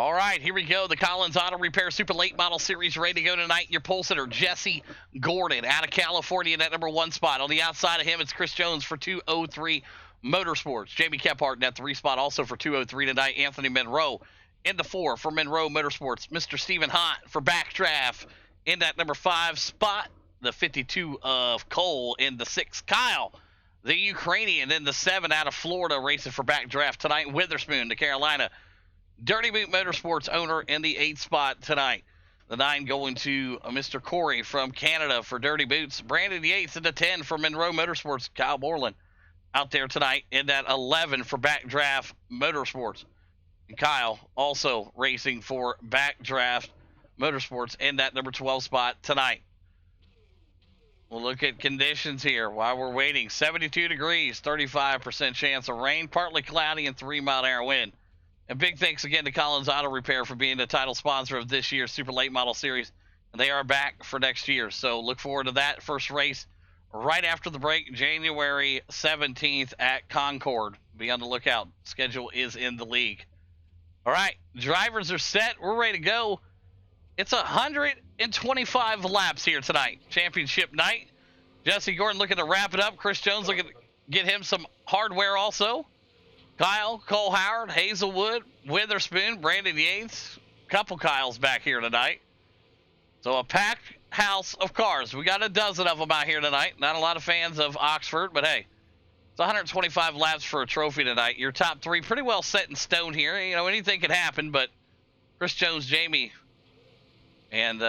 All right, here we go. The Collins Auto Repair Super Late Model Series ready to go tonight. Your pole sitter, Jesse Gordon, out of California, in that number 1 spot. On the outside of him, it's Chris Jones for 203 Motorsports. Jamie Kephart in that 3 spot, also for 203 tonight. Anthony Monroe in the 4 for Monroe Motorsports. Mr. Stephen Hott for Backdraft in that number 5 spot. The 52 of Cole in the 6. Kyle, the Ukrainian, in the 7 out of Florida, racing for Backdraft tonight. Witherspoon, the Carolina Dirty Boot Motorsports owner, in the 8th spot tonight. The 9 going to Mr. Corey from Canada for Dirty Boots. Brandon Yates in the 10 for Monroe Motorsports. Kyle Borland out there tonight in that 11 for Backdraft Motorsports. And Kyle also racing for Backdraft Motorsports in that number 12 spot tonight. We'll look at conditions here while we're waiting. 72 degrees, 35% chance of rain, partly cloudy, and 3-mile-an-hour wind. And big thanks again to Collins Auto Repair for being the title sponsor of this year's Super Late Model Series. And they are back for next year, so look forward to that first race right after the break, January 17th at Concord. Be on the lookout. Schedule is in the league. All right, drivers are set. We're ready to go. It's 125 laps here tonight, championship night. Jesse Gordon looking to wrap it up. Chris Jones looking to get him some hardware also. Kyle, Cole Howard, Hazelwood, Witherspoon, Brandon Yates. Couple Kyles back here tonight. So a packed house of cars. We got a dozen of them out here tonight. Not a lot of fans of Oxford, but hey, it's 125 laps for a trophy tonight. Your top 3 pretty well set in stone here. You know, anything could happen, but Chris Jones, Jamie, and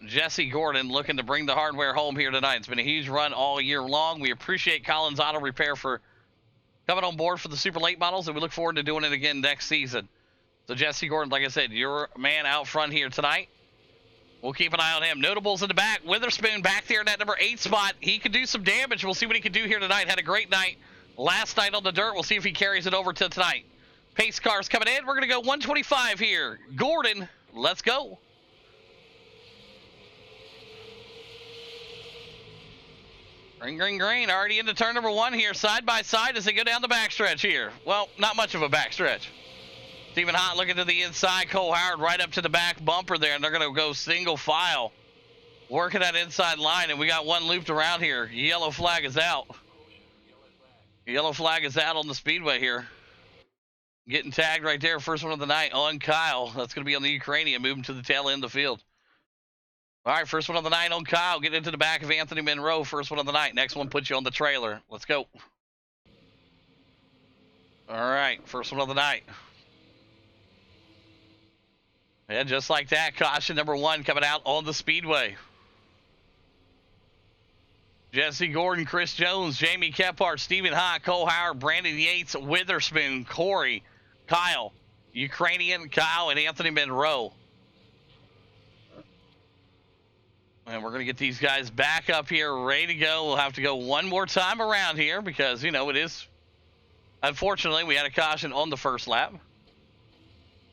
Jesse Gordon looking to bring the hardware home here tonight. It's been a huge run all year long. We appreciate Collins Auto Repair for coming on board for the Super Late Models, and we look forward to doing it again next season. So Jesse Gordon, like I said, your man out front here tonight. We'll keep an eye on him. Notables in the back. Witherspoon back there in that number 8 spot. He could do some damage. We'll see what he can do here tonight. Had a great night last night on the dirt. We'll see if he carries it over to tonight. Pace cars coming in. We're going to go 125 here. Gordon, let's go. Green, green, green. Already into turn number 1 here, side by side as they go down the backstretch here. Well, not much of a backstretch. Stephen Hott looking to the inside. Cole Howard right up to the back bumper there, and they're going to go single file, working that inside line, and we got one looped around here. Yellow flag is out. Yellow flag is out on the speedway here. Getting tagged right there. First one of the night on Kyle. That's going to be on the Ukrainian, moving to the tail end of the field. All right, first one of the night on Kyle. Get into the back of Anthony Monroe. First one of the night. Next one puts you on the trailer. Let's go. All right, first one of the night. Yeah, just like that. Caution number 1 coming out on the speedway. Jesse Gordon, Chris Jones, Jamie Kephart, Stephen Hott, Cole Howard, Brandon Yates, Witherspoon, Corey, Kyle, Ukrainian, Kyle, and Anthony Monroe. And we're going to get these guys back up here, ready to go. We'll have to go one more time around here because, you know, it is, unfortunately, we had a caution on the first lap.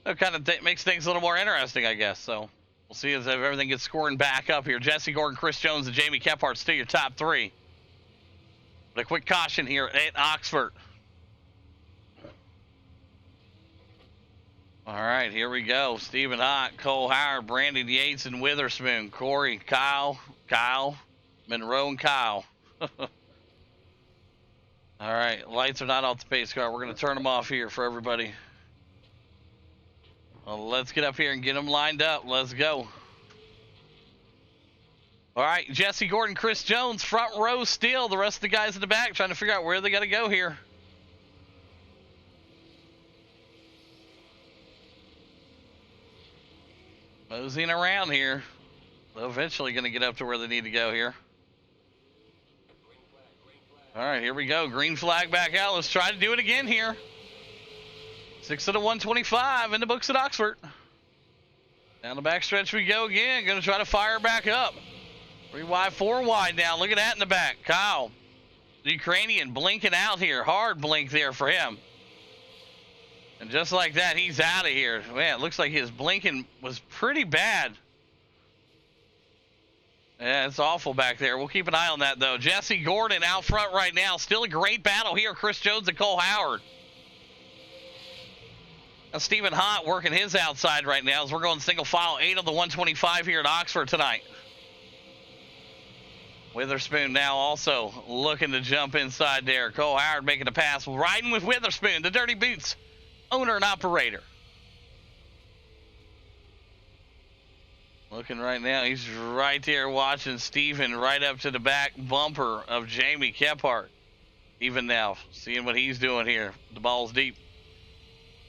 That kind of makes things a little more interesting, I guess. So we'll see as everything gets scoring back up here. Jesse Gordon, Chris Jones, and Jamie Kephart still your top 3. But a quick caution here at Oxford. All right, here we go. Stephen Hott, Cole Howard, Brandon Yates, and Witherspoon. Corey, Kyle, Monroe, and Kyle. All right, lights are not off the pace car. We're going to turn them off here for everybody. Well, let's get up here and get them lined up. Let's go. All right, Jesse Gordon, Chris Jones, front row still. The rest of the guys in the back trying to figure out where they got to go here. Moseying around here. They're eventually going to get up to where they need to go here. All right, here we go. Green flag back out. Let's try to do it again here. 6 of the 125 in the books at Oxford. Down the backstretch we go again. Going to try to fire back up. 3 wide, 4 wide now. Look at that in the back. Kyle, the Ukrainian, blinking out here. Hard blink there for him. And just like that, he's out of here. Man, it looks like his blinking was pretty bad. Yeah, it's awful back there. We'll keep an eye on that, though. Jesse Gordon out front right now. Still a great battle here. Chris Jones and Cole Howard. Stephen Hott working his outside right now as we're going single file 8 of the 125 here at Oxford tonight. Witherspoon now also looking to jump inside there. Cole Howard making a pass, riding with Witherspoon, the Dirty Boots owner and operator. Looking right now, he's right there watching Stephen right up to the back bumper of Jamie Kephart. Even now, seeing what he's doing here. The ball's deep.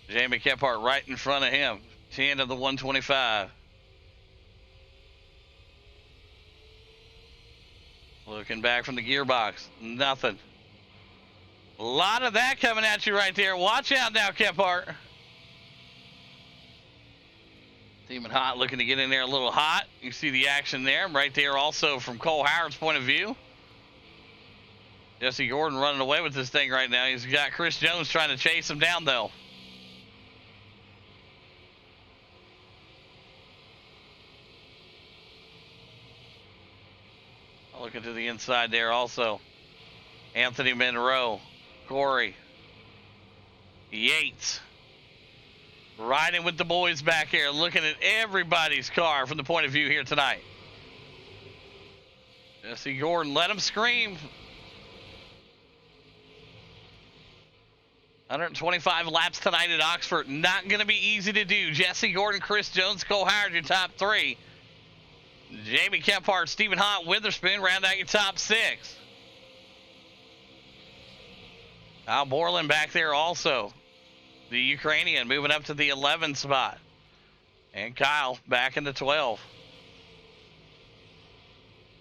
Jamie Kephart right in front of him. 10 of the 125. Looking back from the gearbox. Nothing. A lot of that coming at you right there. Watch out now, Kephart. Stephen Hott looking to get in there a little hot. You see the action there. Right there also from Cole Howard's point of view. Jesse Gordon running away with this thing right now. He's got Chris Jones trying to chase him down, though. Looking to the inside there also. Anthony Monroe, Corey, Yates. Riding with the boys back here, looking at everybody's car from the point of view here tonight. Jesse Gordon, let him scream. 125 laps tonight at Oxford. Not going to be easy to do. Jesse Gordon, Chris Jones, Cole Howard, your top 3. Jamie Kephart, Stephen Hott, Witherspoon, round out your top 6. Al Borland back there also. The Ukrainian moving up to the 11 spot. And Kyle back in the 12.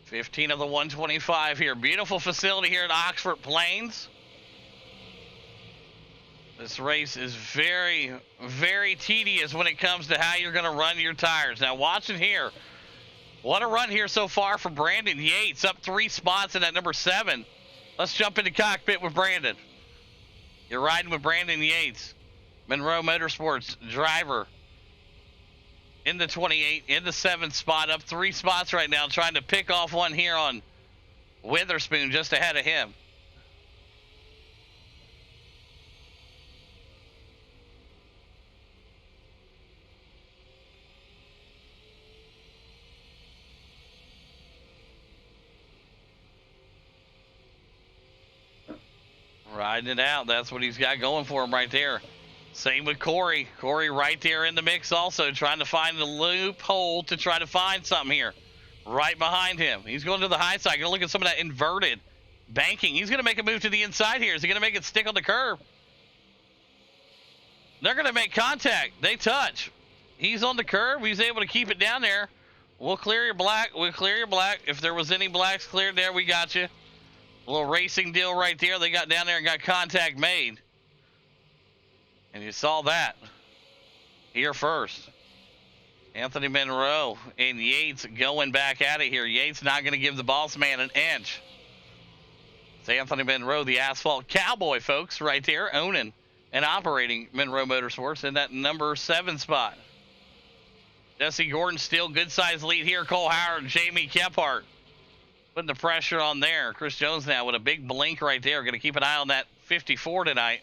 15 of the 125 here. Beautiful facility here at Oxford Plains. This race is very, very tedious when it comes to how you're going to run your tires. Now watching here. What a run here so far for Brandon Yates. Up 3 spots in that number 7. Let's jump into cockpit with Brandon. You're riding with Brandon Yates. Monroe Motorsports driver. In the 28, in the 7th spot. Up 3 spots right now. Trying to pick off one here on Witherspoon just ahead of him. Riding it out. That's what he's got going for him right there. Same with Corey. Corey right there in the mix also, trying to find the loophole to try to find something here. Right behind him. He's going to the high side. Going to look at some of that inverted banking. He's going to make a move to the inside here. Is he going to make it stick on the curb? They're going to make contact. They touch. He's on the curb. He's able to keep it down there. We'll clear your black. We'll clear your black. If there was any blacks cleared there, we got you. A little racing deal right there. They got down there and got contact made. And you saw that here first. Anthony Monroe and Yates going back at it here. Yates not going to give the boss man an inch. It's Anthony Monroe, the asphalt cowboy, folks, right there, owning and operating Monroe Motorsports in that number 7 spot. Jesse Gordon still good size lead here. Cole Howard, Jamie Kephart. Putting the pressure on there. Chris Jones now with a big blink right there. Going to keep an eye on that 54 tonight.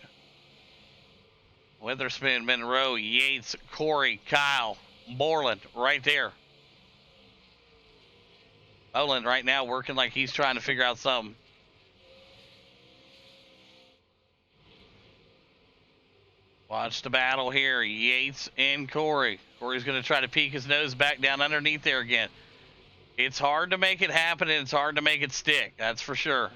Witherspoon, Monroe, Yates, Corey, Kyle, Borland right there. Boland right now working like he's trying to figure out something. Watch the battle here. Yates and Corey. Corey's going to try to peek his nose back down underneath there again. It's hard to make it happen, and it's hard to make it stick. That's for sure.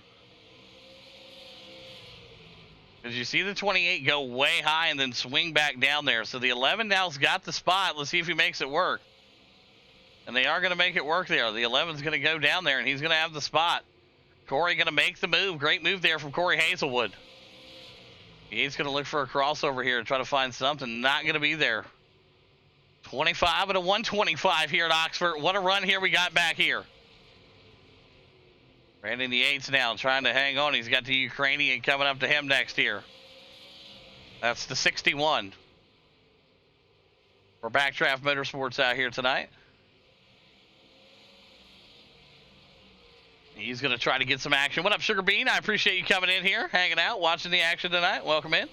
Because you see the 28 go way high and then swing back down there. So the 11 now's got the spot. Let's see if he makes it work. And they are going to make it work there. The 11's going to go down there, and he's going to have the spot. Corey going to make the move. Great move there from Corey Hazelwood. He's going to look for a crossover here and try to find something. Not going to be there. 25 and a 125 here at Oxford. What a run here we got back here. Brandon Yates now trying to hang on. He's got the Ukrainian coming up to him next here. That's the 61. For Backdraft Motorsports out here tonight. He's going to try to get some action. What up, Sugar Bean? I appreciate you coming in here, hanging out, watching the action tonight. Welcome in.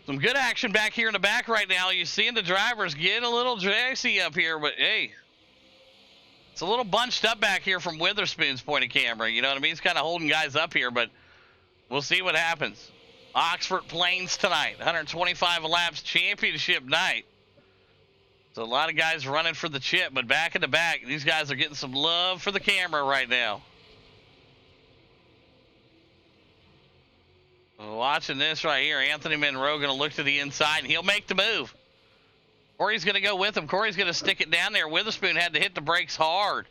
Some good action back here in the back right now. You're seeing the drivers get a little dressy up here, but hey, it's a little bunched up back here from Witherspoon's point of camera. You know what I mean? He's kind of holding guys up here, but we'll see what happens. Oxford Plains tonight, 125 laps championship night. So a lot of guys running for the chip, but back in the back, these guys are getting some love for the camera right now. Watching this right here, Anthony Monroe going to look to the inside, and he'll make the move. Corey's going to go with him. Corey's going to stick it down there. Witherspoon had to hit the brakes hard.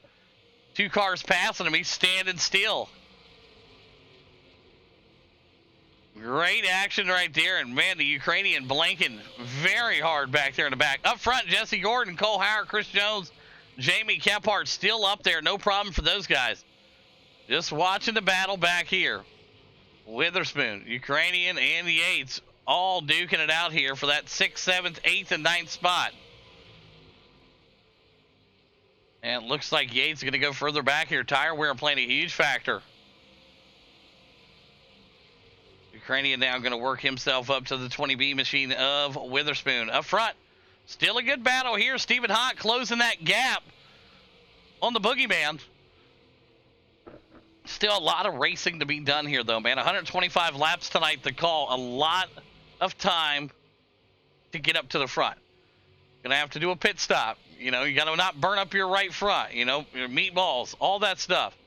2 cars passing him. He's standing still. Great action right there, and man, the Ukrainian blinking very hard back there in the back. Up front, Jesse Gordon, Cole Howard, Chris Jones, Jamie Kephart still up there. No problem for those guys. Just watching the battle back here. Witherspoon, Ukrainian, and Yates all duking it out here for that 6th, 7th, 8th, and 9th spot. And it looks like Yates is going to go further back here. Tire wear playing a huge factor. Ukrainian now going to work himself up to the 20B machine of Witherspoon. Up front, still a good battle here. Stephen Hott closing that gap on the boogeyman. Still a lot of racing to be done here, though, man. 125 laps tonight to call. A lot of time to get up to the front. Gonna have to do a pit stop. You know, you gotta not burn up your right front. You know, your meatballs, all that stuff.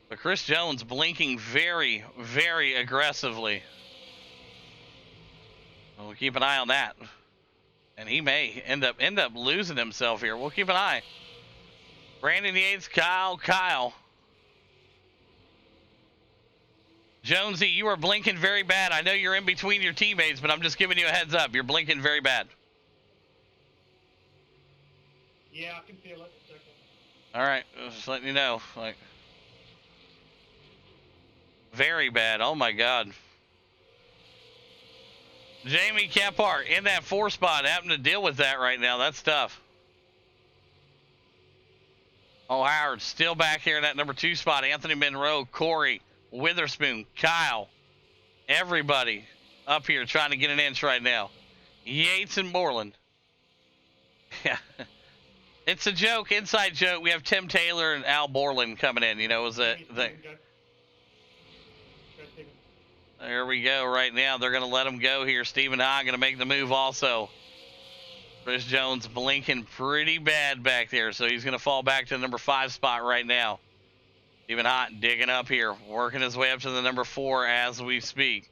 But Chris Jones blinking very, very aggressively. We'll keep an eye on that. And he may end up losing himself here. We'll keep an eye. Brandon Yates, Kyle. Jonesy, you are blinking very bad. I know you're in between your teammates, but I'm just giving you a heads up. You're blinking very bad. Yeah, I can feel it. All right, just letting you know. Like, very bad. Oh my God. Jamie Kephart in that 4 spot, having to deal with that right now. That's tough. Oh, Howard still back here in that number 2 spot. Anthony Monroe, Corey, Witherspoon, Kyle, everybody up here trying to get an inch right now. Yates and Moreland. Yeah. It's a joke, inside joke. We have Tim Taylor and Al Borland coming in. You know, was that there we go right now. They're going to let him go here. Stephen Hott going to make the move also. Chris Jones blinking pretty bad back there, so he's going to fall back to the number 5 spot right now. Stephen Hott digging up here, working his way up to the number 4 as we speak.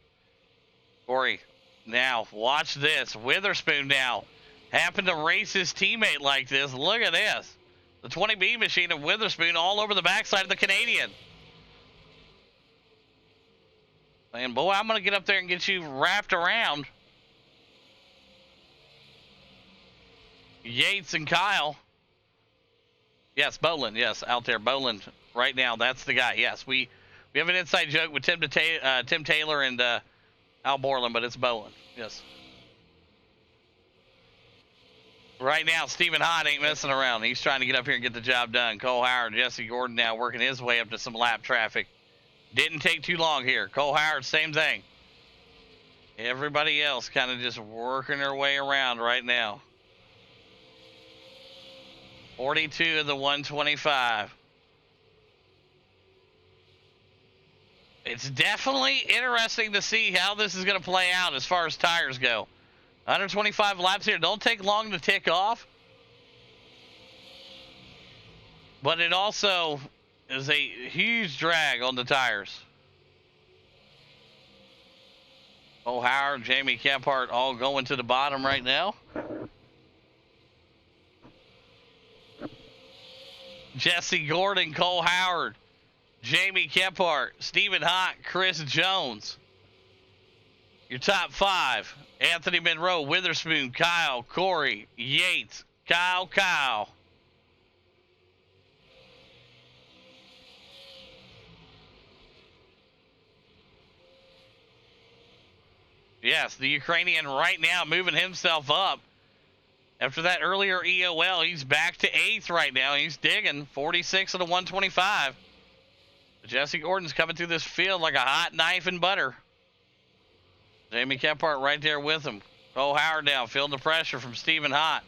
Corey, now watch this. Witherspoon now happened to race his teammate like this. Look at this. The 20B machine of Witherspoon all over the backside of the Canadian. And boy, I'm going to get up there and get you wrapped around. Yates and Kyle. Yes, Boland. Yes, out there. Boland right now. That's the guy. Yes, we have an inside joke with Tim Taylor and Al Borland, but it's Boland. Yes. Right now, Stephen Hott ain't messing around. He's trying to get up here and get the job done. Cole Howard, Jesse Gordon now working his way up to some lap traffic. Didn't take too long here. Cole Howard, same thing. Everybody else kind of just working their way around right now. 42 of the 125. It's definitely interesting to see how this is going to play out as far as tires go. 125 laps here. Don't take long to tick off. But it also is a huge drag on the tires. Oh, Howard, Jamie Kephart all going to the bottom right now. Jesse Gordon, Cole Howard, Jamie Kephart, Stephen Hott, Chris Jones. Your top 5. Anthony Monroe, Witherspoon, Kyle, Corey, Yates, Kyle. Yes, the Ukrainian right now moving himself up. After that earlier EOL, he's back to 8th right now. He's digging 46 of the 125. Jesse Gordon's coming through this field like a hot knife and butter. Jamie Kephart right there with him. Cole Howard down, feeling the pressure from Stephen Hott.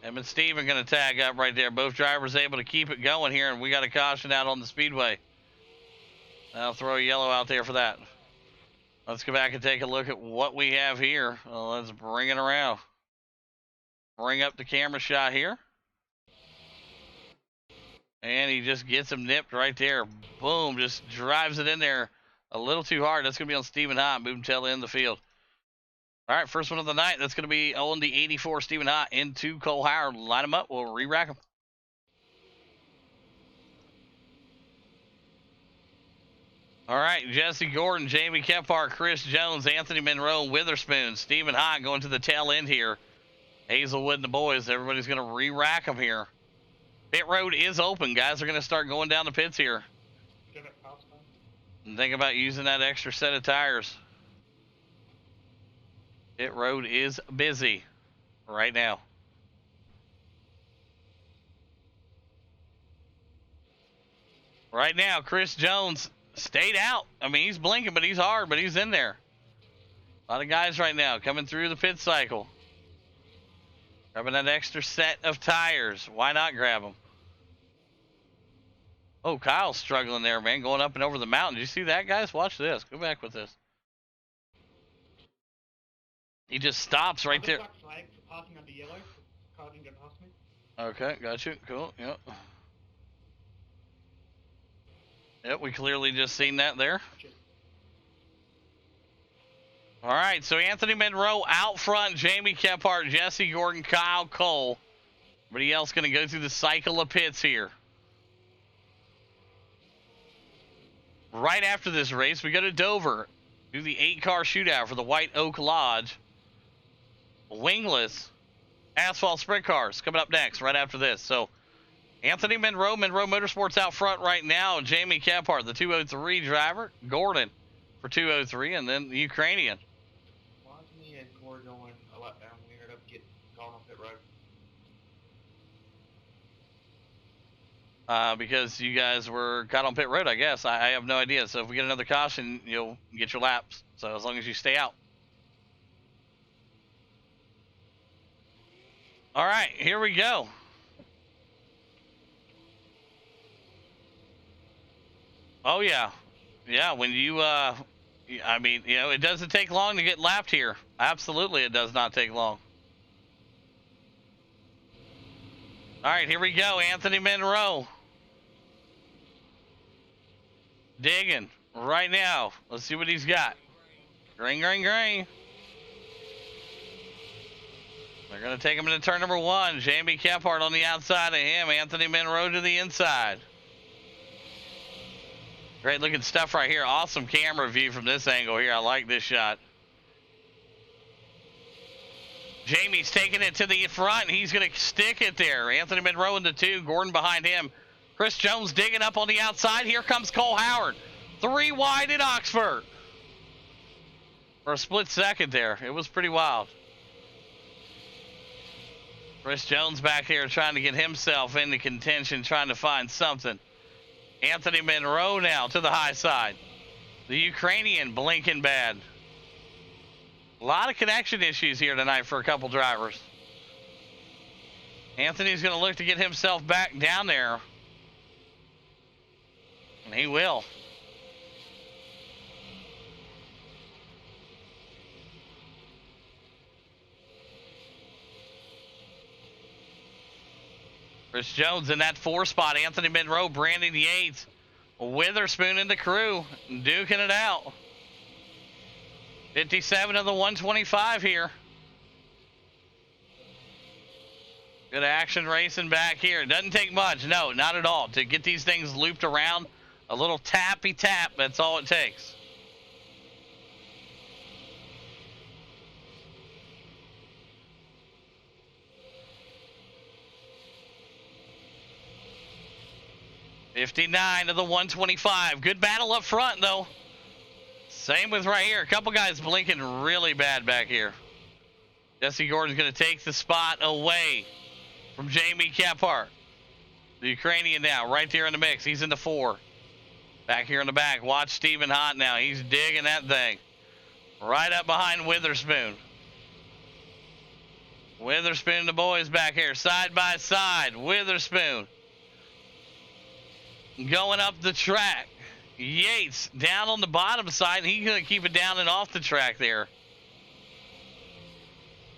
Him and Steven going to tag up right there. Both drivers able to keep it going here, and we got a caution out on the speedway. I'll throw a yellow out there for that. Let's go back and take a look at what we have here. Let's bring it around. Bring up the camera shot here. And he just gets him nipped right there. Boom, just drives it in there a little too hard. That's going to be on Stephen Hott, moving tail end of the field. All right, first one of the night. That's going to be on the 84 Stephen Hott into Cole Howard. Line them up. We'll re-rack them. All right, Jesse Gordon, Jamie Kephart, Chris Jones, Anthony Monroe, Witherspoon, Stephen Hott going to the tail end here. Hazelwood and the boys. Everybody's going to re-rack them here. Pit road is open. Guys are going to start going down the pits here. And think about using that extra set of tires. Pit road is busy right now. Right now, Chris Jones stayed out. I mean, he's blinking, but he's hard, but he's in there. A lot of guys right now coming through the pit cycle. Grabbing that extra set of tires. Why not grab them? Oh, Kyle's struggling there, man, going up and over the mountain. Did you see that, guys? Watch this. Go back with this. He just stops right there. Okay, got you. Cool. Yep. Yep, we clearly just seen that there. All right, so Anthony Monroe out front, Jamie Kephart, Jesse Gordon, Kyle Cole. Everybody else going to go through the cycle of pits here. Right after this race, we go to Dover. Do the 8-car shootout for the White Oak Lodge. Wingless asphalt sprint cars coming up next right after this. So Anthony Monroe Motorsports out front right now. Jamie Kephart, the 203 driver. Gordon for 203, and then the Ukrainian. Why is me and Corey going a lot down? We ended up getting gone on pit road. Because you guys were caught on pit road, I guess. I have no idea. So if we get another caution, you'll get your laps. So as long as you stay out. All right, here we go. Oh, yeah. Yeah, when you, I mean, you know, it doesn't take long to get lapped here. Absolutely, it does not take long. All right, here we go. Anthony Monroe. Digging right now. Let's see what he's got. Green, green, green. They're going to take him into turn number 1. Jamie Kephart on the outside of him. Anthony Monroe to the inside. Great looking stuff right here. Awesome camera view from this angle here. I like this shot. Jamie's taking it to the front. He's going to stick it there. Anthony Monroe in the 2. Gordon behind him. Chris Jones digging up on the outside. Here comes Cole Howard. 3 wide at Oxford. For a split second there. It was pretty wild. Chris Jones back here trying to get himself into contention, trying to find something. Anthony Monroe now to the high side. The Ukrainian blinking bad. A lot of connection issues here tonight for a couple drivers. Anthony's going to look to get himself back down there. And he will. Chris Jones in that 4 spot. Anthony Monroe, Brandon Yates, Witherspoon in the crew, duking it out. 57 of the 125 here. Good action racing back here. It doesn't take much, no, not at all. To get these things looped around, a little tappy tap, that's all it takes. '59 of the 125. Good battle up front, though. Same with right here. A couple guys blinking really bad back here. Jesse Gordon's going to take the spot away from Jamie Kephart. The Ukrainian now, right there in the mix. He's in the 4. Back here in the back. Watch Stephen Hott now. He's digging that thing. Right up behind Witherspoon. Witherspoon and the boys back here, side by side. Witherspoon going up the track. Yates down on the bottom side. He's going to keep it down and off the track there.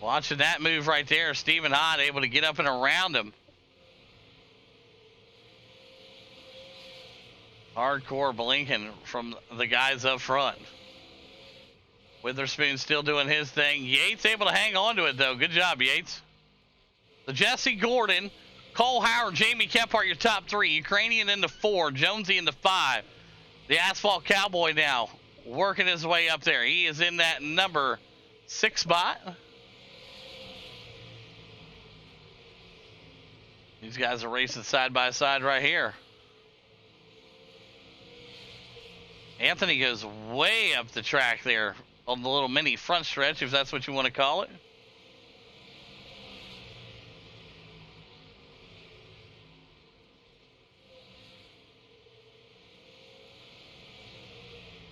Watching that move right there. Stephen Hahn able to get up and around him. Hardcore blinking from the guys up front. Witherspoon still doing his thing. Yates able to hang on to it, though. Good job, Yates. The Jesse Gordon, Cole Howard, Jamie Kephart, your top three. Ukrainian in the 4, Jonesy in the 5. The Asphalt Cowboy now working his way up there. He is in that number 6 spot. These guys are racing side by side right here. Anthony goes way up the track there on the little mini front stretch, if that's what you want to call it.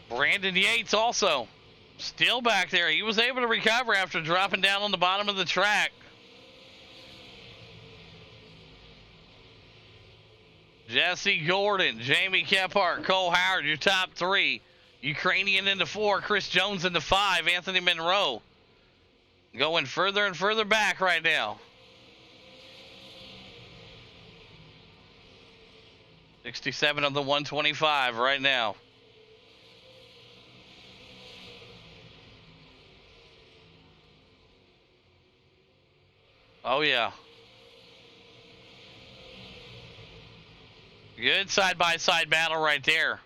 Brandon Yates also still back there. He was able to recover after dropping down on the bottom of the track. Jesse Gordon, Jamie Kephart, Cole Howard, your top three. Ukrainian in the 4, Chris Jones in the 5, Anthony Monroe. Going further and further back right now. 67 of the 125 right now. Oh, yeah. Good side-by-side battle right there.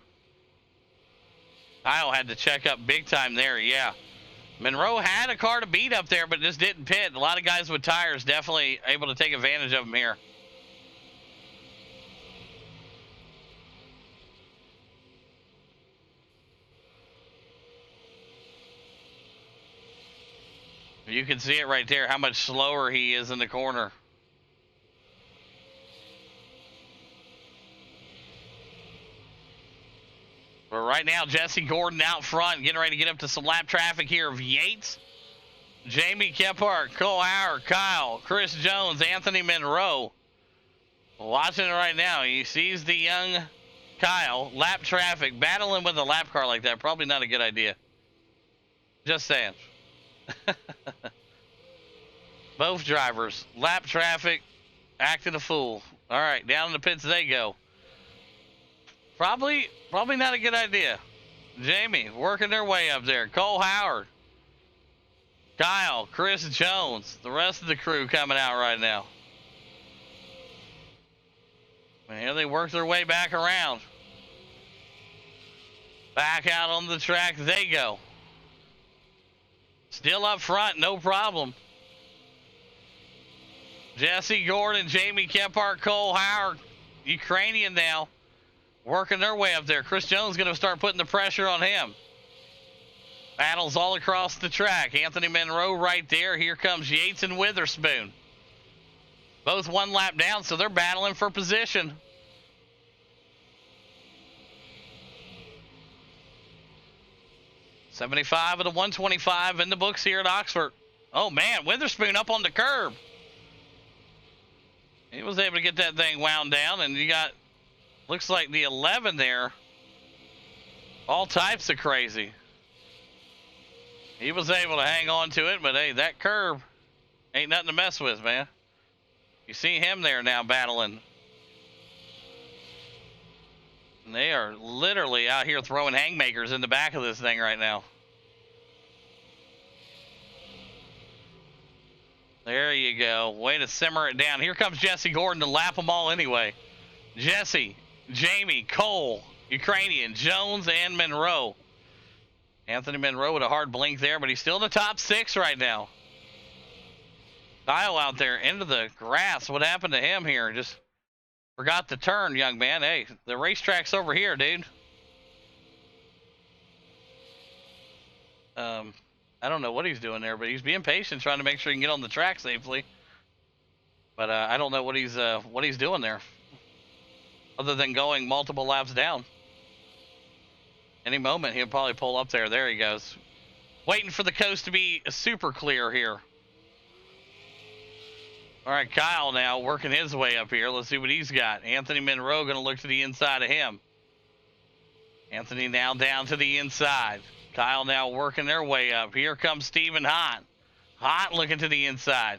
Kyle had to check up big time there, yeah. Monroe had a car to beat up there, but just didn't pit. A lot of guys with tires definitely able to take advantage of him here. You can see it right there, how much slower he is in the corner. But right now, Jesse Gordon out front, getting ready to get up to some lap traffic here of Yates, Jamie Kephart, Cole Howard, Kyle, Chris Jones, Anthony Monroe. Watching it right now, he sees the young Kyle, lap traffic, battling with a lap car like that. Probably not a good idea. Just saying. Both drivers, lap traffic, acting a fool. All right, down in the pits they go. Probably not a good idea. Jamie working their way up there. Cole Howard, Kyle, Chris Jones, the rest of the crew coming out right now. And here they work their way back around. Back out on the track they go. Still up front, no problem. Jesse Gordon, Jamie Kephart, Cole Howard, Ukrainian now, working their way up there. Chris Jones going to start putting the pressure on him. Battles all across the track. Anthony Monroe right there. Here comes Yates and Witherspoon. Both one lap down, so they're battling for position. .75 of the 125 in the books here at Oxford. Oh, man, Witherspoon up on the curb. He was able to get that thing wound down, and you got, looks like the 11 there. All types of crazy. He was able to hang on to it, but hey, that curb ain't nothing to mess with, man. You see him there now battling. And they are literally out here throwing haymakers in the back of this thing right now. There you go. Way to simmer it down. Here comes Jesse Gordon to lap them all anyway. Jesse, Jamie, Cole, Ukrainian, Jones, and Monroe. Anthony Monroe with a hard blink there, but he's still in the top 6 right now. Kyle out there into the grass. What happened to him here? Just forgot to turn, young man. Hey, the racetrack's over here, dude. I don't know what he's doing there, but he's being patient, trying to make sure he can get on the track safely. But I don't know what he's doing there, other than going multiple laps down. Any moment he'll probably pull up there. There he goes. Waiting for the coast to be super clear here. All right, Kyle now working his way up here. Let's see what he's got. Anthony Monroe going to look to the inside of him. Anthony now down to the inside. Kyle now working their way up. Here comes Stephen Hahn. Hahn looking to the inside.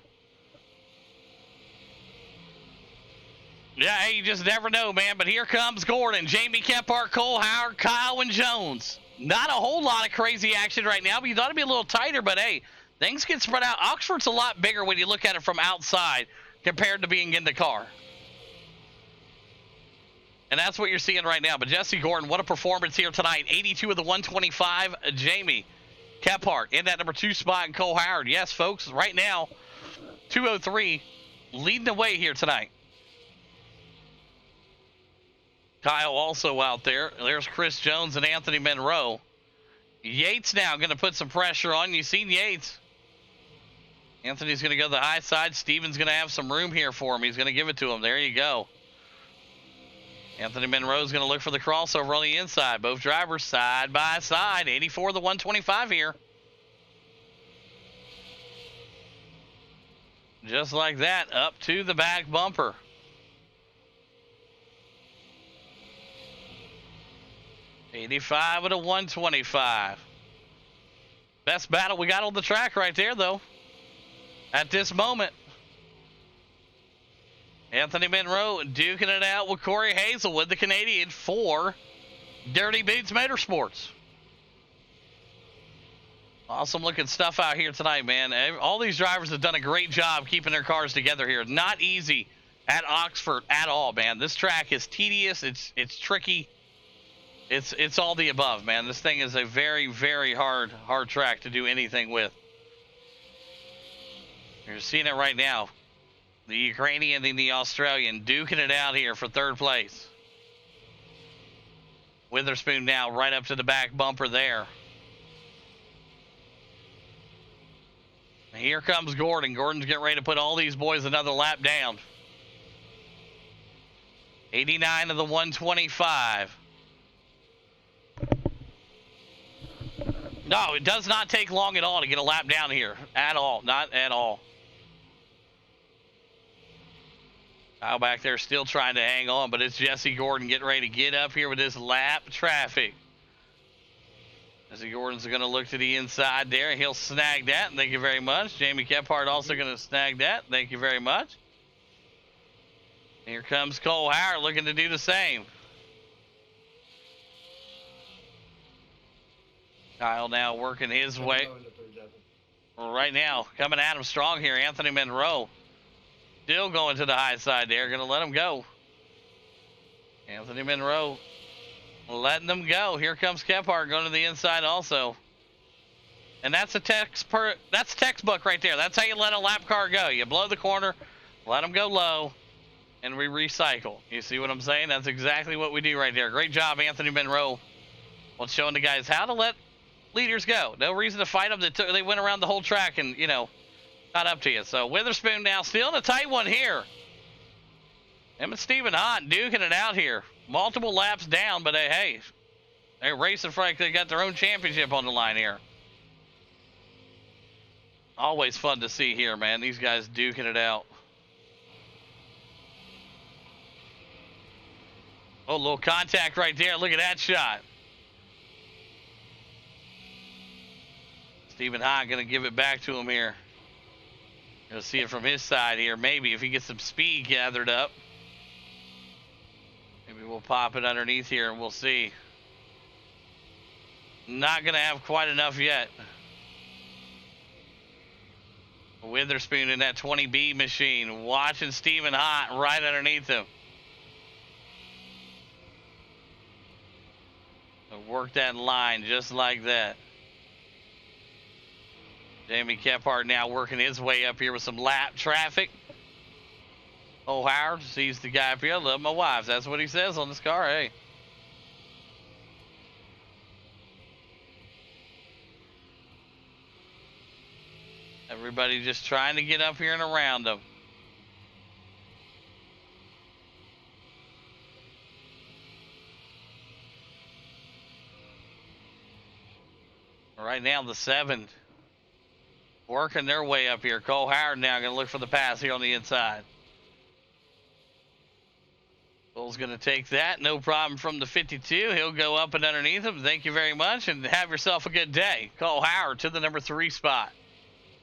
Yeah, hey, you just never know, man. But here comes Gordon, Jamie Kephart, Cole Howard, Kyle, and Jones. Not a whole lot of crazy action right now, but you thought it'd be a little tighter. But hey, things get spread out. Oxford's a lot bigger when you look at it from outside compared to being in the car. And that's what you're seeing right now. But Jesse Gordon, what a performance here tonight. 82 of the 125. Jamie Kephart in that number 2 spot, and Cole Howard. Yes, folks, right now, 203 leading the way here tonight. Kyle also out there. There's Chris Jones and Anthony Monroe. Yates now going to put some pressure on. You seen Yates. Anthony's going to go to the high side. Steven's going to have some room here for him. He's going to give it to him. There you go. Anthony Monroe's going to look for the crossover on the inside. Both drivers side by side. 84 to 125 here. Just like that, up to the back bumper. $85 to 125. Best battle we got on the track right there, though. At this moment. Anthony Monroe duking it out with Corey Hazelwood, the Canadian, for Dirty Boots Motorsports. Awesome looking stuff out here tonight, man. All these drivers have done a great job keeping their cars together here. Not easy at Oxford at all, man. This track is tedious. It's tricky. It's all the above, man. This thing is a very, very hard track to do anything with. You're seeing it right now. The Ukrainian and the Australian duking it out here for third place. Witherspoon now right up to the back bumper there. Here comes Gordon. Gordon's getting ready to put all these boys another lap down. 89 of the 125. No, it does not take long at all to get a lap down here. At all. Not at all. Kyle back there still trying to hang on, but it's Jesse Gordon getting ready to get up here with this lap traffic. Jesse Gordon's going to look to the inside there, and he'll snag that. Thank you very much. Jamie Kephart also going to snag that. Thank you very much. Here comes Cole Howard looking to do the same. Kyle now working his way. Right now, coming at him strong here, Anthony Monroe. Still going to the high side there. Going to let him go. Anthony Monroe letting them go. Here comes Kephart going to the inside also. And that's that's textbook right there. That's how you let a lap car go. You blow the corner, let them go low, and we recycle. You see what I'm saying? That's exactly what we do right there. Great job, Anthony Monroe. Well, showing the guys how to let leaders go. No reason to fight them. They went around the whole track and, you know, not up to you. So Witherspoon now still in a tight one here. Him and Stephen Hahn duking it out here. Multiple laps down, but hey, they're racing for like they got their own championship on the line here. Always fun to see here, man. These guys duking it out. Oh, a little contact right there. Look at that shot. Stephen Hahn going to give it back to him here. You'll see it from his side here. Maybe if he gets some speed gathered up. Maybe we'll pop it underneath here and we'll see. Not going to have quite enough yet. Witherspoon in that 20B machine. Watching Stephen Hahn right underneath him. So work that line just like that. Jamie Kephart now working his way up here with some lap traffic. Oh, Howard sees the guy up here. I love my wives. That's what he says on this car. Hey. Everybody just trying to get up here and around them. Right now, the 7 working their way up here. Cole Howard now going to look for the pass here on the inside. Cole's going to take that. No problem from the 52. He'll go up and underneath him. Thank you very much, and have yourself a good day. Cole Howard to the number 3 spot.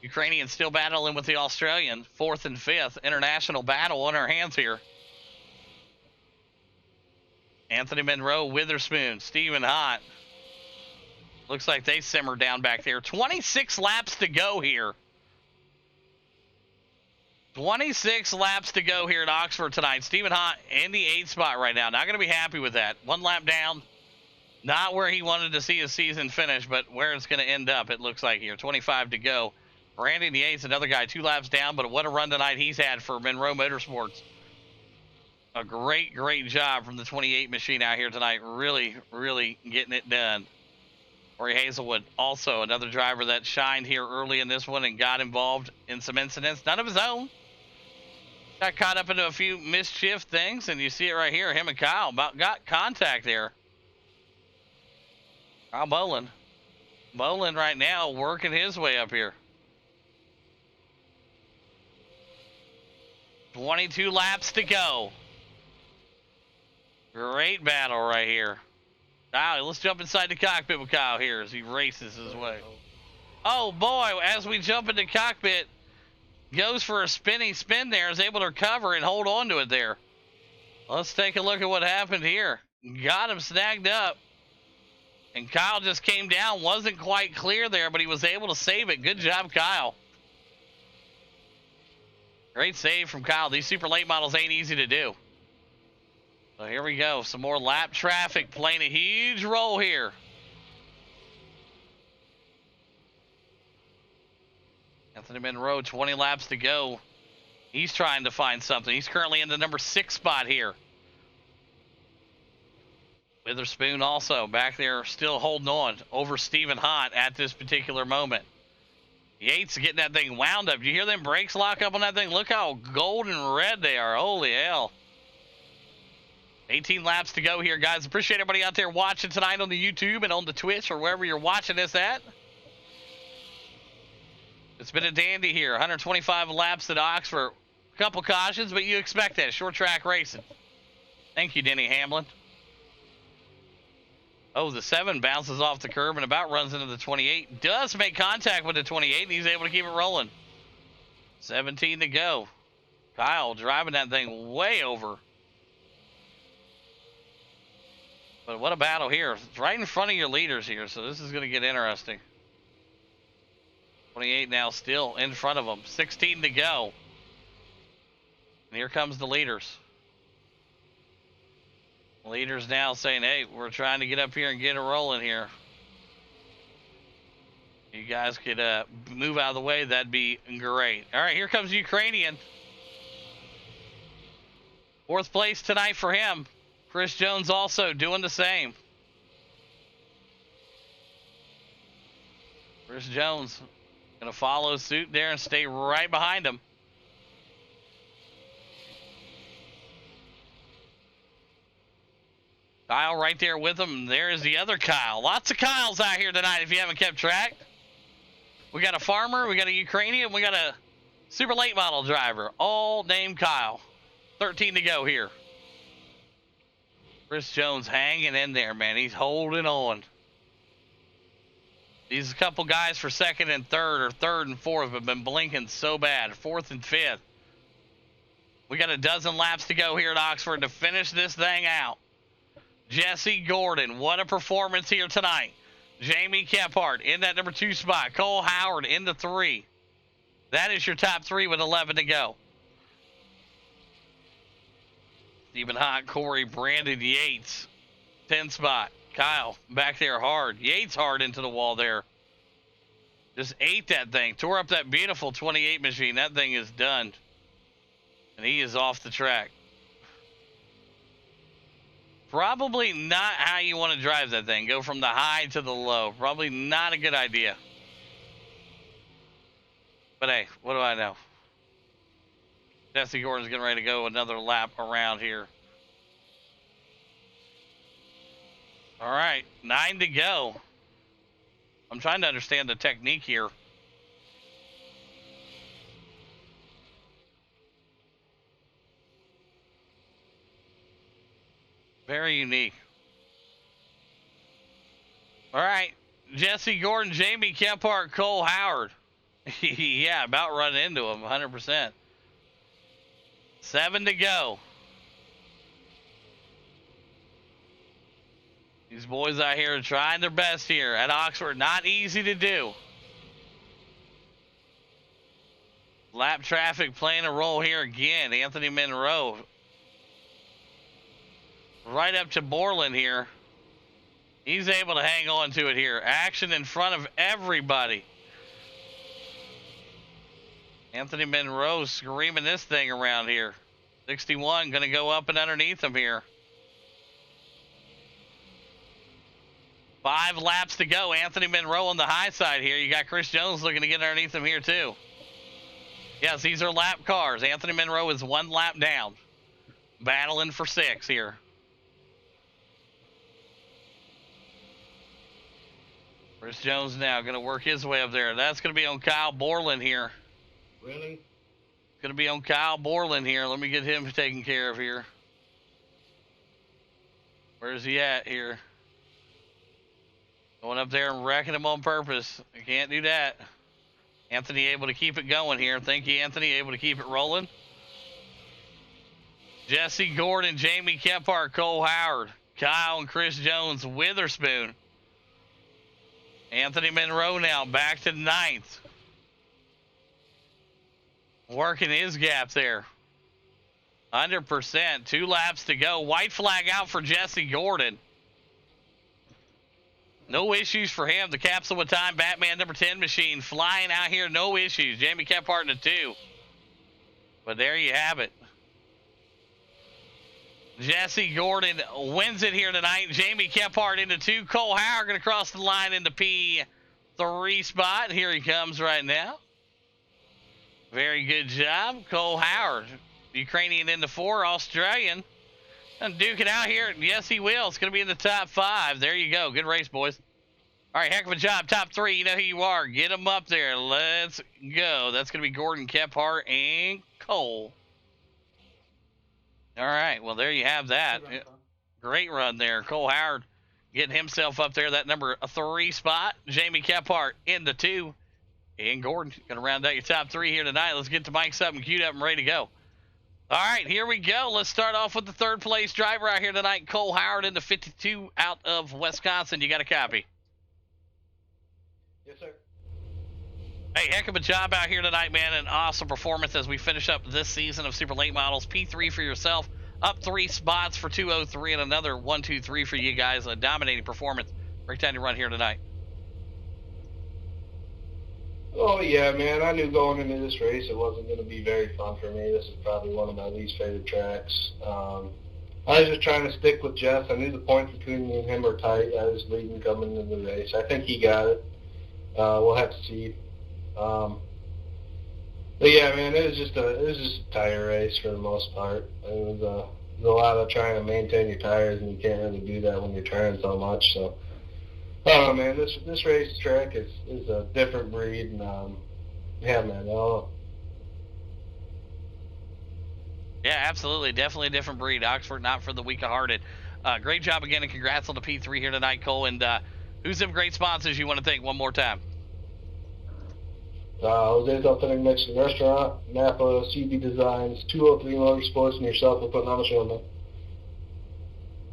Ukrainians still battling with the Australian. 4th and 5th. International battle on our hands here. Anthony Monroe, Witherspoon, Stephen Hott. Looks like they simmered down back there. 26 laps to go here. 26 laps to go here at Oxford tonight. Stephen Hott in the 8th spot right now. Not going to be happy with that. 1 lap down. Not where he wanted to see his season finish, but where it's going to end up, it looks like here. 25 to go. Brandon Yates, another guy, 2 laps down, but what a run tonight he's had for Monroe Motorsports. A great, great job from the 28 machine out here tonight. Really, really getting it done. Corey Hazelwood, also another driver that shined here early in this one and got involved in some incidents. None of his own. Got caught up into a few mischief things, and you see it right here. Him and Kyle about got contact there. Kyle Bolin. Bolin right now working his way up here. 22 laps to go. Great battle right here. Kyle, let's jump inside the cockpit with Kyle here as he races his way. Oh boy, as we jump into cockpit, goes for a spinning spin there, is able to recover and hold on to it there. Let's take a look at what happened here. Got him snagged up. And Kyle just came down, wasn't quite clear there, but he was able to save it. Good job, Kyle. Great save from Kyle. These super late models ain't easy to do. So here we go. Some more lap traffic playing a huge role here. Anthony Monroe, 20 laps to go. He's trying to find something. He's currently in the number 6 spot here. Witherspoon also back there still holding on over Stephen Hott at this particular moment. Yates getting that thing wound up. Do you hear them brakes lock up on that thing? Look how golden red they are. Holy hell. 18 laps to go here, guys. Appreciate everybody out there watching tonight on the YouTube and on the Twitch or wherever you're watching this at. It's been a dandy here. 125 laps at Oxford. A couple cautions, but you expect that. Short track racing. Thank you, Denny Hamlin. Oh, the 7 bounces off the curb and about runs into the 28. Does make contact with the 28, and he's able to keep it rolling. 17 to go. Kyle driving that thing way over. But what a battle here. It's right in front of your leaders here, so this is going to get interesting. 28 now still in front of them. 16 to go. And here comes the leaders. Leaders now saying, hey, we're trying to get up here and get it rolling here. You guys could move out of the way, that'd be great. All right, here comes Ukrainian. 4th place tonight for him. Chris Jones also doing the same. Chris Jones going to follow suit there and stay right behind him. Kyle right there with him. There is the other Kyle. Lots of Kyles out here tonight if you haven't kept track. We got a farmer, we got a Ukrainian, we got a super late model driver, all named Kyle. 13 to go here. Chris Jones hanging in there, man. He's holding on. These couple guys for 2nd and 3rd or 3rd and 4th have been blinking so bad. 4th and 5th. We got a dozen laps to go here at Oxford to finish this thing out. Jesse Gordon, what a performance here tonight. Jamie Kephart in that number 2 spot. Cole Howard in the 3. That is your top 3 with 11 to go. Stephen Hott, Corey, Brandon Yates, 10 spot. Kyle back there hard. Yates hard into the wall there. Just ate that thing. Tore up that beautiful 28 machine. That thing is done. And he is off the track. Probably not how you want to drive that thing. Go from the high to the low. Probably not a good idea. But hey, what do I know? Jesse Gordon's getting ready to go another lap around here. All right, 9 to go. I'm trying to understand the technique here. Very unique. All right, Jesse Gordon, Jamie Kephart, Cole Howard. Yeah, about running into him, 100%. 7 to go. These boys out here are trying their best here at Oxford. Not easy to do. Lap traffic playing a role here again. Anthony Monroe. Right up to Borland here. He's able to hang on to it here. Action in front of everybody. Anthony Monroe screaming this thing around here. 61 going to go up and underneath him here. 5 laps to go. Anthony Monroe on the high side here. You got Chris Jones looking to get underneath him here too. Yes, these are lap cars. Anthony Monroe is 1 lap down. Battling for 6 here. Chris Jones now going to work his way up there. That's going to be on Kyle Borland here. Really? Going to be on Kyle Borland here. Let me get him taken care of here. Where's he at here? Going up there and wrecking him on purpose. I can't do that. Anthony able to keep it going here. Thank you, Anthony. Able to keep it rolling. Jesse Gordon, Jamie Kephart, Cole Howard, Kyle and Chris Jones, Witherspoon. Anthony Monroe now back to 9th. Working his gap there. 100%. 2 laps to go. White flag out for Jesse Gordon. No issues for him. The capsule with time. Batman number 10 machine flying out here. No issues. Jamie Kephart in the 2. But there you have it. Jesse Gordon wins it here tonight. Jamie Kephart into 2. Cole Howard going to cross the line into P3 spot. Here he comes right now. Very good job. Cole Howard, Ukrainian into 4, Australian. And duke it out here. Yes, he will. It's going to be in the top 5. There you go. Good race, boys. All right, heck of a job. Top 3, you know who you are. Get them up there. Let's go. That's going to be Gordon, Kephart, and Cole. All right, well, there you have that. Great run there. Cole Howard getting himself up there, that number 3 spot. Jamie Kephart in the 2. And Gordon going to round out your top 3 here tonight. Let's get the mics up and queued up and ready to go. All right, here we go. Let's start off with the 3rd place driver out here tonight, Cole Howard in the 52 out of Wisconsin. You got a copy? Yes, sir. Hey, heck of a job out here tonight, man. An awesome performance as we finish up this season of Super Late Models. P3 for yourself, up 3 spots for 203, and another 1, 2, 3 for you guys. A dominating performance. Break down your run here tonight. Oh, yeah, man. I knew going into this race it wasn't going to be very fun for me. This is probably one of my least favorite tracks. I was just trying to stick with Jeff. I knew the points between me and him were tight. I was leading coming into the race. I think he got it. We'll have to see. But yeah, man, it was just a tire race for the most part. It was a lot of trying to maintain your tires, and you can't really do that when you're turning so much. So, I don't know, man. This race track is a different breed, and yeah, man. Yeah, absolutely, definitely a different breed. Oxford, not for the weak-hearted. Great job again, and congrats on the P3 here tonight, Cole. And who's them great sponsors you want to thank one more time? Jose's Authentic Mexican Restaurant, Napa CB Designs, 203 Motorsports, and yourself for putting on the show, man.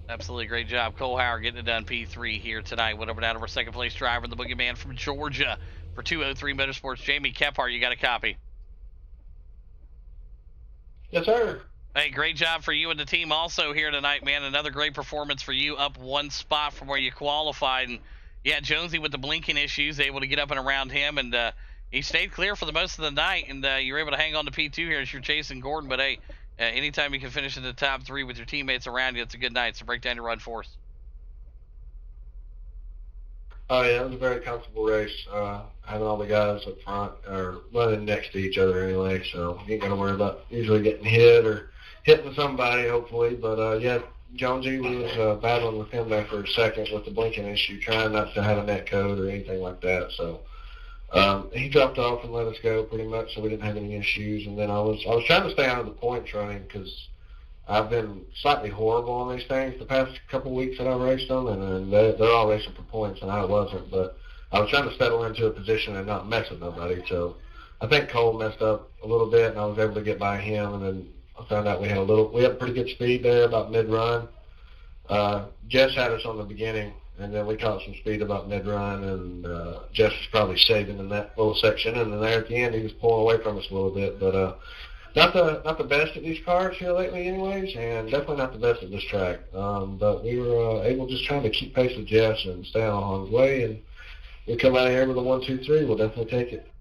Absolutely great job. Cole Howard getting it done P3 here tonight. Went over down to our 2nd place driver, the boogeyman from Georgia for 203 Motorsports. Jamie Kephart, you got a copy? Yes, sir. Hey, great job for you and the team also here tonight, man. Another great performance for you, up 1 spot from where you qualified. And yeah, Jonesy with the blinking issues, able to get up and around him, and he stayed clear for the most of the night, and you were able to hang on to P2 here as you're chasing Gordon. But hey, anytime you can finish in the top 3 with your teammates around you, it's a good night. So break down your run for us. Oh yeah, it was a very comfortable race. Having all the guys up front or running next to each other anyway, so you ain't got to worry about usually getting hit or hitting somebody, hopefully. But yeah, Jonesy was battling with him there for a second with the blinking issue, trying not to have a net code or anything like that. So he dropped off and let us go pretty much, so we didn't have any issues. And then I was trying to stay out of the points running because I've been slightly horrible on these things the past couple of weeks that I've raced them, and they're all racing for points, and I wasn't. But I was trying to settle into a position and not mess with nobody. So I think Cole messed up a little bit, and I was able to get by him. And then I found out we had pretty good speed there about mid-run. Jess had us on the beginning, and then we caught some speed about mid-run, and Jess was probably saving in that little section. And then there at the end, he was pulling away from us a little bit, but. Not the best at these cars here lately anyways, and definitely not the best at this track. But we were able just trying to keep pace with Jess and stay on his way, and we come out of here with a 1-2-3. We'll definitely take it.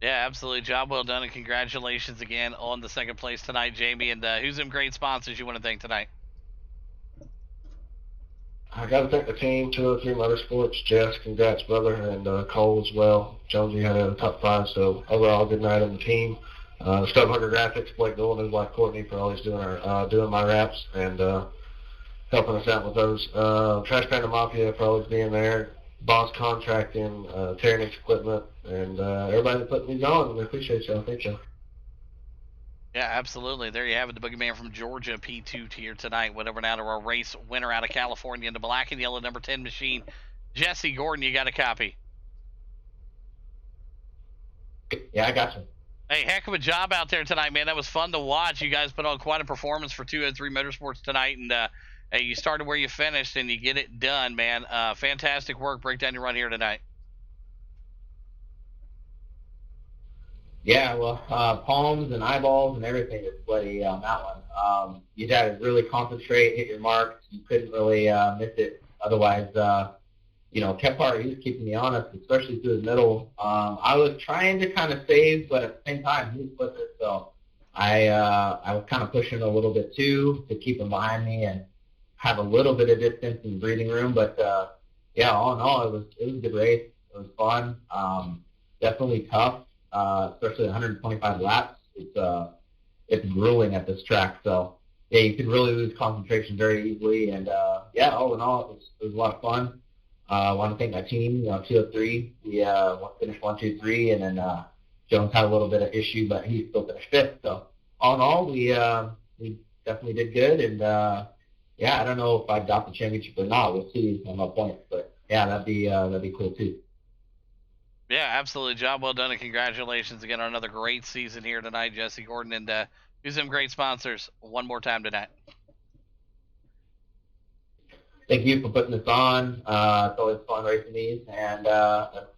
Yeah, absolutely. Job well done, and congratulations again on the second place tonight, Jamie. And who's some great sponsors you want to thank tonight? I got to thank the team, 203 Motorsports, Jess, congrats, brother, and Cole as well. Jonesy had a top 5, so overall good night on the team. Stub Hunter Graphics, Blake Gould, and his wife Courtney for always doing my wraps and helping us out with those. Trash Panda Mafia for always being there. Boss Contracting, Terranix Equipment, and everybody that put these on. We appreciate y'all. Thank you. Yeah, absolutely. There you have it. The Boogeyman from Georgia, P2 tier tonight. Went over now to our race winner out of California in the black and yellow number 10 machine. Jesse Gordon, you got a copy? Yeah, I got you. Hey, heck of a job out there tonight, man. That was fun to watch. You guys put on quite a performance for 203 Motorsports tonight, and hey, you started where you finished, and you get it done, man. Fantastic work. Break down your run here tonight. Yeah, well, palms and eyeballs and everything is bloody on that one. You had to really concentrate, hit your marks. You couldn't really miss it. Otherwise, Kephart, he was keeping me honest, especially through the middle. I was trying to kind of save, but at the same time, he was quicker. So I was kind of pushing a little bit too to keep him behind me and have a little bit of distance and breathing room. But yeah, all in all, it was a good race. It was fun. Definitely tough, especially 125 laps. It's grueling at this track. So yeah, you could really lose concentration very easily. And yeah, all in all, it was a lot of fun. I want to thank my team, 203. We finished 1, 2, 3, and then Jones had a little bit of issue, but he still finished 5th. So all in all, we definitely did good. And yeah, I don't know if I got the championship or not. We'll see on my points, but yeah, that'd be cool too. Yeah, absolutely. Job well done, and congratulations again on another great season here tonight, Jesse Gordon, and do some great sponsors one more time tonight. Thank you for putting this on. It's always fun racing these, and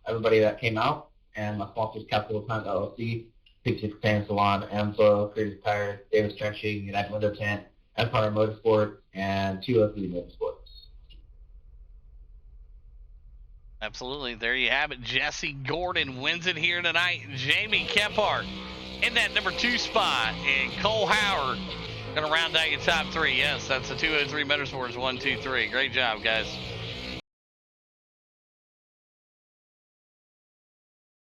everybody that came out, and my sponsors, Capital Time LLC, Pixie Tan Salon, Amso, Creative Tires, Davis Trenching, United Window Tent, Empire Motorsports, and 203 Motorsports. Absolutely. There you have it. Jesse Gordon wins it here tonight. Jamie Kephart in that number 2 spot, and Cole Howard going to round out your top 3. Yes, that's the 203 Motorsports 1, 2, 3. Great job, guys.